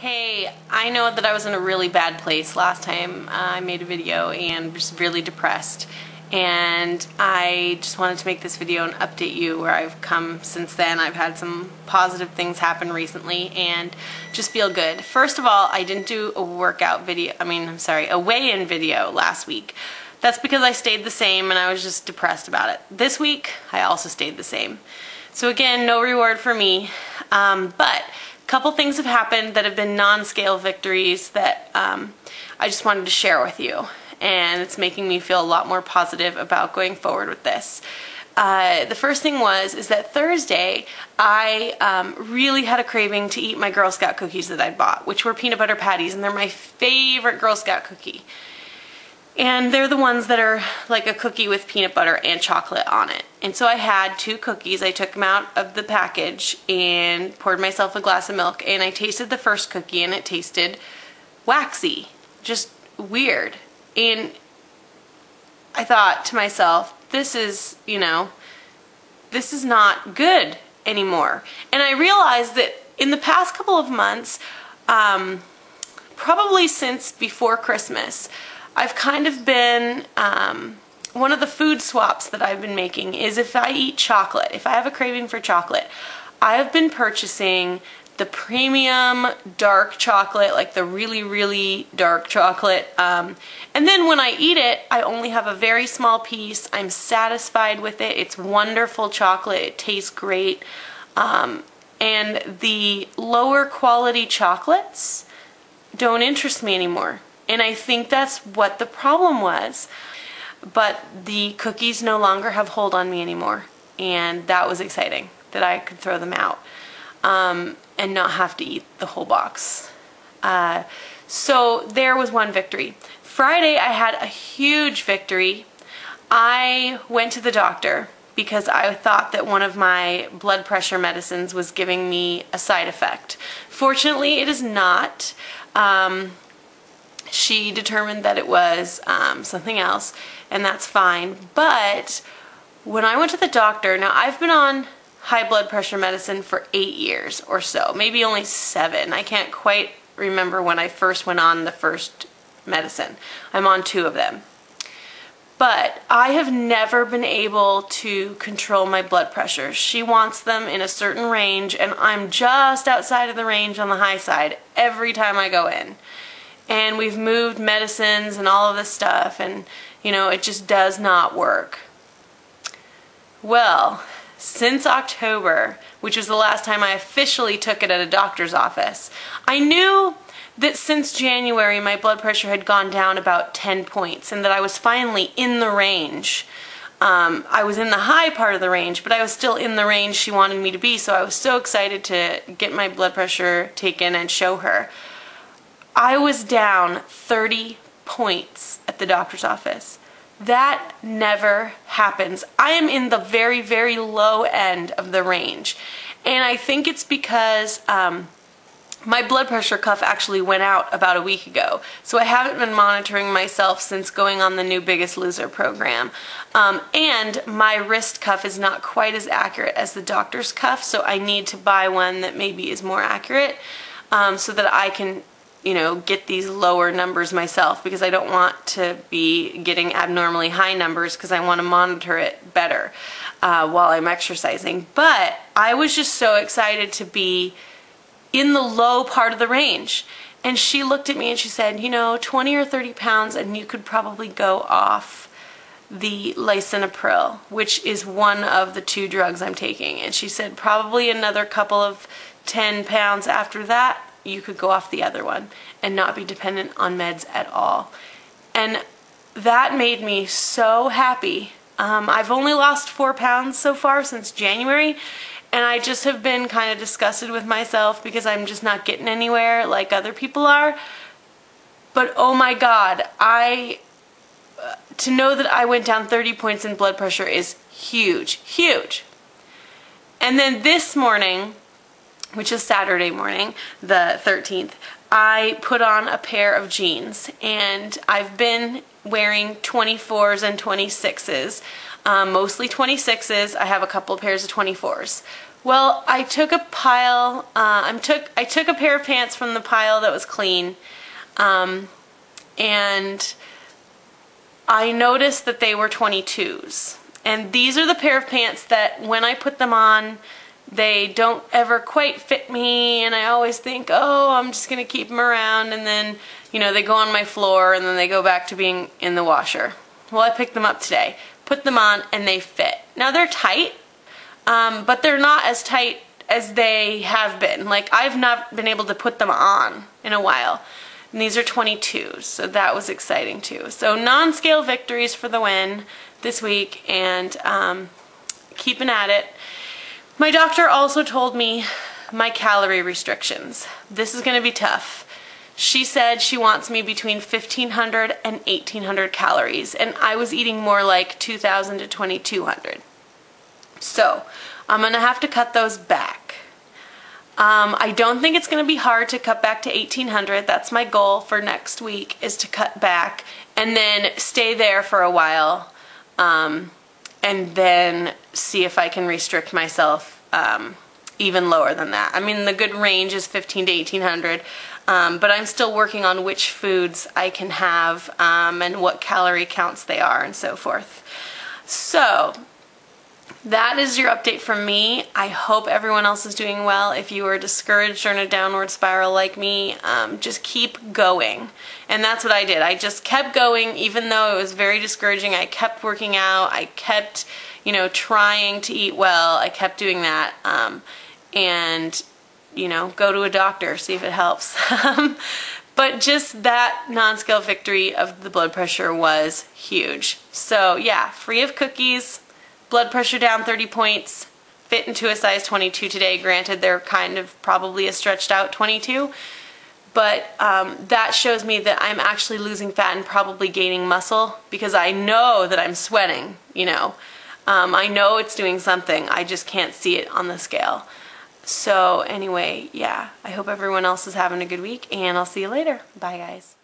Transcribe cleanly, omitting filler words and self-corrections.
Hey, I know that I was in a really bad place last time I made a video and just really depressed, and I just wanted to make this video and update you where I've come since then. I've had some positive things happen recently and just feel good. First of all, I didn't do a workout video, a weigh-in video last week. That's because I stayed the same and I was just depressed about it. This week, I also stayed the same. So again, no reward for me, but couple things have happened that have been non-scale victories that I just wanted to share with you, and it's making me feel a lot more positive about going forward with this. The first thing is that Thursday I really had a craving to eat my Girl Scout cookies that I'd bought, which were peanut butter patties, and they're my favorite Girl Scout cookie. And they're the ones that are like a cookie with peanut butter and chocolate on it. And so I had 2 cookies. I took them out of the package and poured myself a glass of milk, and I tasted the first cookie and it tasted waxy, just weird. And I thought to myself, this is not good anymore. And I realized that in the past couple of months, probably since before Christmas, I've kind of been, one of the food swaps that I've been making is if I eat chocolate, if I have a craving for chocolate, I have been purchasing the premium dark chocolate, like the really, really dark chocolate. And then when I eat it, I only have a very small piece. I'm satisfied with it. It's wonderful chocolate. It tastes great. And the lower quality chocolates don't interest me anymore. And I think that's what the problem was. But the cookies no longer have hold on me anymore. And that was exciting, that I could throw them out and not have to eat the whole box. So there was one victory. Friday I had a huge victory. I went to the doctor because I thought that one of my blood pressure medicines was giving me a side effect. Fortunately, it is not. She determined that it was something else, and that's fine. But when I went to the doctor, now I've been on high blood pressure medicine for 8 years or so, maybe only 7. I can't quite remember when I first went on the first medicine. I'm on 2 of them. But I have never been able to control my blood pressure. She wants them in a certain range, and I'm just outside of the range on the high side every time I go in. And we've moved medicines and all of this stuff, and it just does not work. Well, since October, which was the last time I officially took it at a doctor's office, I knew that since January my blood pressure had gone down about 10 points and that I was finally in the range. I was in the high part of the range, but I was still in the range she wanted me to be, so I was so excited to get my blood pressure taken and show her. I was down 30 points at the doctor's office. That never happens. I am in the very, very low end of the range. And I think it's because my blood pressure cuff actually went out about a week ago. So I haven't been monitoring myself since going on the new Biggest Loser program. And my wrist cuff is not quite as accurate as the doctor's cuff, so I need to buy one that maybe is more accurate so that I can get these lower numbers myself, because I don't want to be getting abnormally high numbers because I want to monitor it better while I'm exercising. But I was just so excited to be in the low part of the range. And she looked at me and she said, 20 or 30 pounds and you could probably go off the lisinopril, which is one of the 2 drugs I'm taking. And she said probably another couple of 10 pounds after that you could go off the other one and not be dependent on meds at all. And that made me so happy. I've only lost 4 pounds so far since January, and I just have been kind of disgusted with myself because I'm just not getting anywhere like other people are. But oh my God, to know that I went down 30 points in blood pressure is huge, huge. And then this morning, which is Saturday morning, the 13th, I put on a pair of jeans, and I've been wearing 24s and 26s, mostly 26s. I have a couple of pairs of 24s. Well, I took a pile, I took a pair of pants from the pile that was clean, and I noticed that they were 22s. And these are the pair of pants that when I put them on, they don't ever quite fit me, and I always think, oh, I'm just going to keep them around, and then, you know, they go on my floor, and then they go back to being in the washer. Well, I picked them up today, put them on, and they fit. Now, they're tight, but they're not as tight as they have been. Like, I've not been able to put them on in a while. And these are 22s, so that was exciting too. So non-scale victories for the win this week, and keeping at it. My doctor also told me my calorie restrictions. This is going to be tough. She said she wants me between 1,500 and 1,800 calories, and I was eating more like 2,000 to 2,200. So I'm going to have to cut those back. I don't think it's going to be hard to cut back to 1,800. That's my goal for next week, is to cut back and then stay there for a while, and then see if I can restrict myself even lower than that. I mean, the good range is 1,500 to 1,800, but I'm still working on which foods I can have and what calorie counts they are and so forth. So that is your update from me. I hope everyone else is doing well. If you are discouraged or in a downward spiral like me, just keep going. And that's what I did. I just kept going, even though it was very discouraging. I kept working out. I kept, you know, trying to eat well. I kept doing that. And, you know, go to a doctor, see if it helps. But just that non-scale victory of the blood pressure was huge. So yeah, free of cookies. Blood pressure down 30 points, fit into a size 22 today. Granted, they're kind of probably a stretched out 22, but that shows me that I'm actually losing fat and probably gaining muscle, because I know that I'm sweating, you know. I know it's doing something, I just can't see it on the scale. So anyway, yeah, I hope everyone else is having a good week, and I'll see you later. Bye, guys.